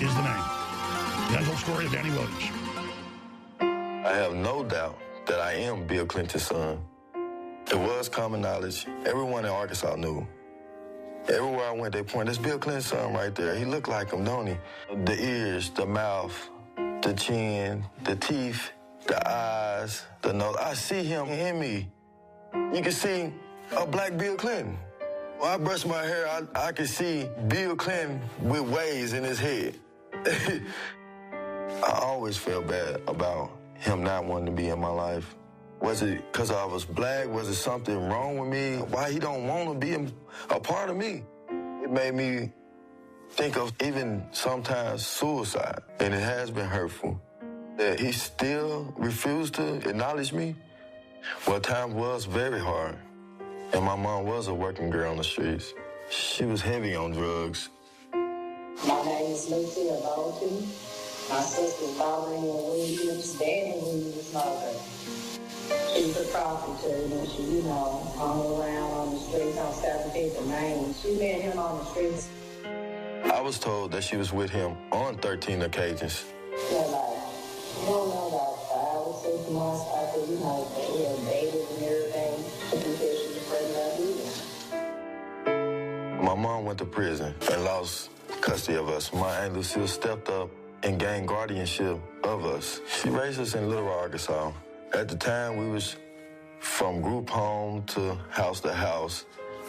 is the name. That whole story of Danney Williams. I have no doubt that I am Bill Clinton's son. It was common knowledge. Everyone in Arkansas knew. Everywhere I went, they pointed, that's Bill Clinton's son right there. He looked like him, don't he? The ears, the mouth, the chin, the teeth, the eyes, the nose. I see him in me. You can see a black Bill Clinton. When I brush my hair, I can see Bill Clinton with waves in his head. I always felt bad about him not wanting to be in my life. Was it because I was black? Was it something wrong with me? Why he don't want to be a part of me? It made me think of even sometimes suicide, and it has been hurtful. That he still refused to acknowledge me. Well, time was very hard, and my mom was a working girl on the streets. She was heavy on drugs. My name is Lucy Bolton. My sister's Danney Williams. Danney Williams' mother. She was a prostitute, and she, hung around on the streets on 17th and Main. She met him on the streets. I was told that she was with him on 13 occasions. Yeah, like, you don't know, about 5 or 6 months after, they had dated and everything. She said she was pregnant with him. My mom went to prison and lost custody of us. My Aunt Lucille stepped up and gained guardianship of us. She raised us in Little Rock, Arkansas. At the time, we was from group home to house.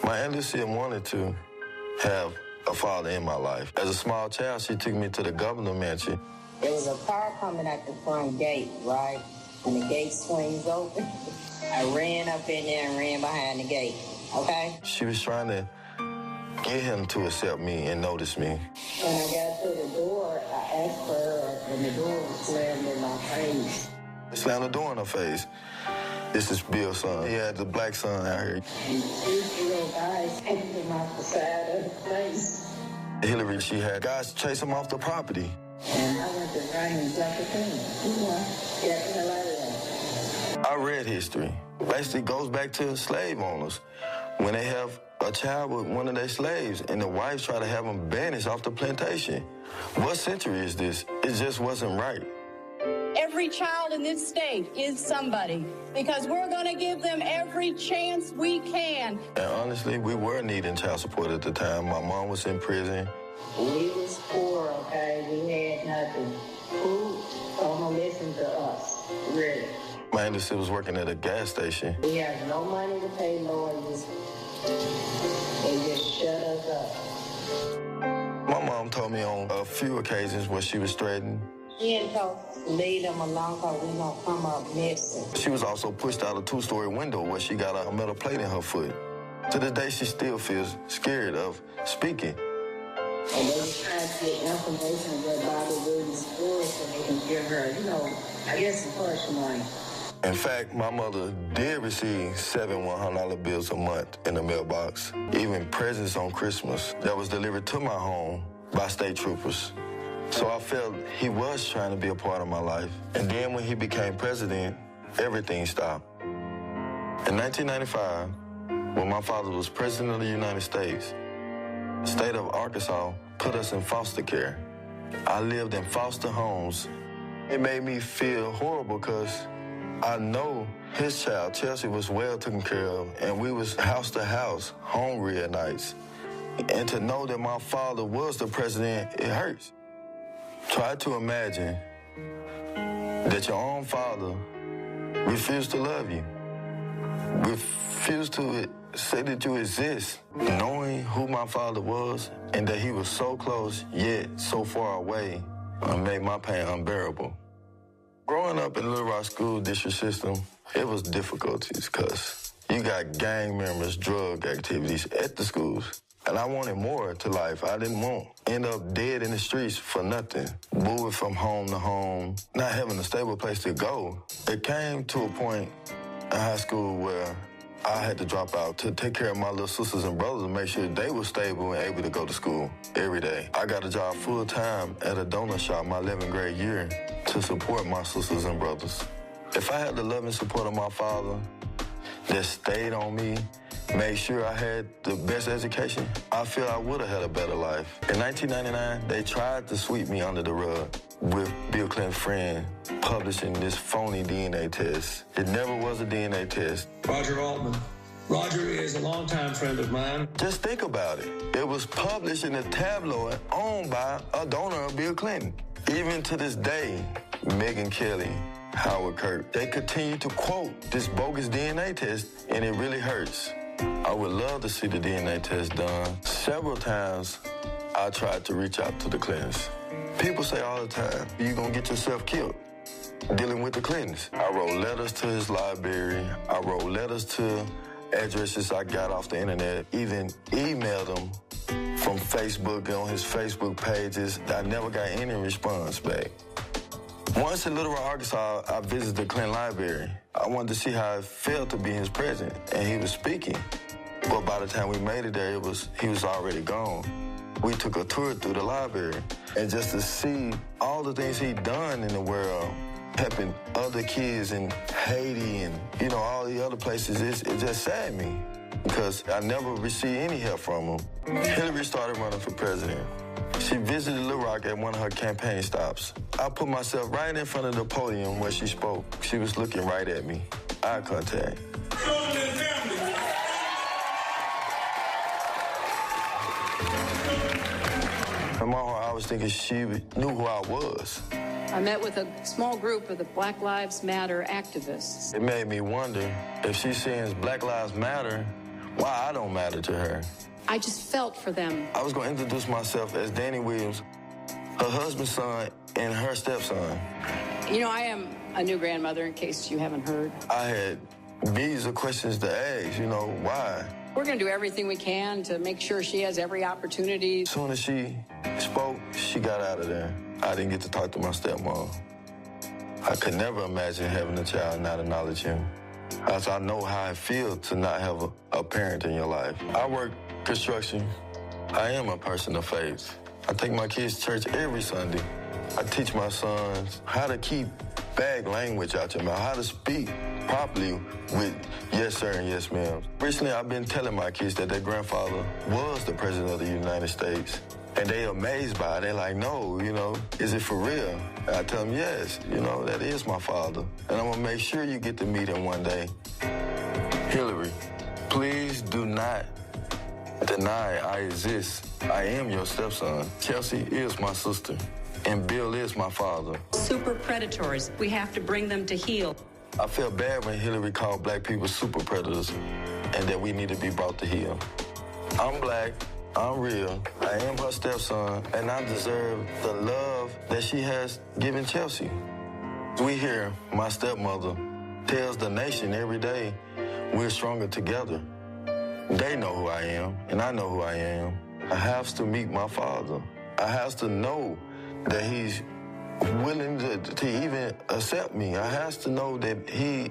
My Aunt Lucille wanted to have a father in my life. As a small child, she took me to the governor mansion. There was a car coming at the front gate, right? When the gate swings open, I ran up in there and ran behind the gate, okay? She was trying to get him to accept me and notice me. When I got to the door, I asked for her, and the door was slammed in my face. Slammed the door in her face. This is Bill's son. He had the black son out here. And 2 little guys hit him off the side of the place. Hillary, she had guys chase him off the property. And I went to write him like a thing. Get the hell out of there. I read history. Basically goes back to slave owners. When they have a child with one of their slaves and the wives try to have them banished off the plantation. What century is this? It just wasn't right. Every child in this state is somebody because we're going to give them every chance we can. And honestly, we were needing child support at the time. My mom was in prison. We was poor, okay? We had nothing. Who don't listen to us, really? My Aunt Lucille was working at a gas station. We have no money to pay lawyers. They just shut us up. My mom told me on a few occasions when she was threatened. She didn't tell leave them alone because we're going to come up missing. She was also pushed out a 2-story window where she got a metal plate in her foot. To this day, she still feels scared of speaking. And they was trying to get information about Bobby Williams' story so they can give her, I guess the first money. In fact, my mother did receive 7 $100 bills a month in the mailbox, even presents on Christmas that was delivered to my home by state troopers. So I felt he was trying to be a part of my life. And then when he became president, everything stopped. In 1995, when my father was president of the United States, the state of Arkansas put us in foster care. I lived in foster homes. It made me feel horrible because I know his child, Chelsea, was well taken care of, and we was house to house, hungry at nights. And to know that my father was the president, it hurts. Try to imagine that your own father refused to love you, refused to say that you exist. Knowing who my father was and that he was so close yet so far away made my pain unbearable. Growing up in Little Rock School District system, it was difficulties because you got gang members, drug activities at the schools. And I wanted more to life. I didn't want to end up dead in the streets for nothing. Moving from home to home, not having a stable place to go. It came to a point in high school where I had to drop out to take care of my little sisters and brothers and make sure they were stable and able to go to school every day. I got a job full-time at a donut shop my 11th grade year to support my sisters and brothers. If I had the love and support of my father that stayed on me made sure I had the best education, I feel I would have had a better life. In 1999, they tried to sweep me under the rug with Bill Clinton's friend publishing this phony DNA test. It never was a DNA test. Roger Altman. Roger is a longtime friend of mine. Just think about it. It was published in a tabloid owned by a donor of Bill Clinton. Even to this day, Megyn Kelly, Howard Kirk, they continue to quote this bogus DNA test, and it really hurts. I would love to see the DNA test done. Several times, I tried to reach out to the Clintons. People say all the time, you're going to get yourself killed dealing with the Clintons. I wrote letters to his library. I wrote letters to addresses I got off the internet, even emailed him from Facebook on his Facebook pages. I never got any response back. Once in Little Rock, Arkansas, I visited the Clinton Library. I wanted to see how it felt to be his president, and he was speaking. But by the time we made it there, he was already gone. We took a tour through the library, and just to see all the things he'd done in the world, helping other kids in Haiti and, all the other places, it just saddened me because I never received any help from him. Hillary started running for president. She visited Little Rock at one of her campaign stops. I put myself right in front of the podium where she spoke. She was looking right at me. Eye contact. In my heart, I was thinking she knew who I was. I met with a small group of the Black Lives Matter activists. It made me wonder if she's saying Black Lives Matter, why I don't matter to her. I just felt for them. I was going to introduce myself as Danney Williams, her husband's son, and her stepson. I am a new grandmother, in case you haven't heard. I had millions of questions to ask, why? We're going to do everything we can to make sure she has every opportunity. As soon as she spoke, she got out of there. I didn't get to talk to my stepmom. I could never imagine having a child and not acknowledge him. As I know how it feels to not have a parent in your life. I work construction. I am a person of faith. I take my kids to church every Sunday. I teach my sons how to keep bad language out your mouth, how to speak properly with yes, sir, and yes, ma'am. Recently, I've been telling my kids that their grandfather was the president of the United States. And they amazed by it. They're like, no, is it for real? And I tell them, yes, that is my father. And I'm going to make sure you get to meet him one day. Hillary, please do not deny I exist. I am your stepson. Chelsea is my sister. And Bill is my father. Super predators. We have to bring them to heel. I felt bad when Hillary called black people super predators and that we need to be brought to heel. I'm black. I'm real. I am her stepson, and I deserve the love that she has given Chelsea. We hear my stepmother tells the nation every day, we're stronger together. They know who I am, and I know who I am. I have to meet my father. I have to know that he's willing to even accept me. I have to know that he,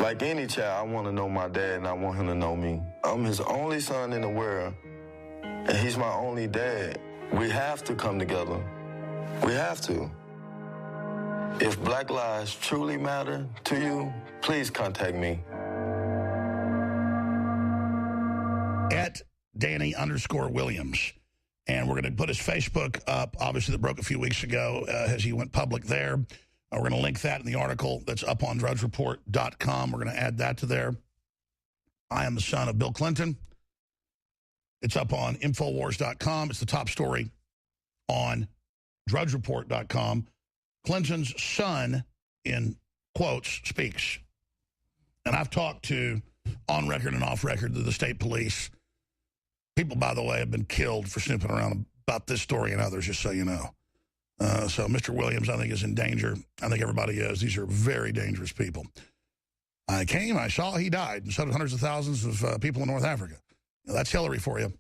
like any child, I want to know my dad, and I want him to know me. I'm his only son in the world, and he's my only dad. We have to come together. We have to. If Black lives truly matter to you, please contact me. At Danney_Williams. And we're going to put his Facebook up, obviously, that broke a few weeks ago as he went public there. We're going to link that in the article that's up on drudgereport.com. We're going to add that to there. I am the son of Bill Clinton. It's up on Infowars.com. It's the top story on drudgereport.com. Clinton's son, in quotes, speaks. And I've talked to, on record and off record, to the state police. People, by the way, have been killed for snooping around about this story and others, just so you know. So Mr. Williams, I think, is in danger. I think everybody is. These are very dangerous people. I came, I saw, he died, and so did hundreds of thousands of people in North Africa. Now, that's Hillary for you.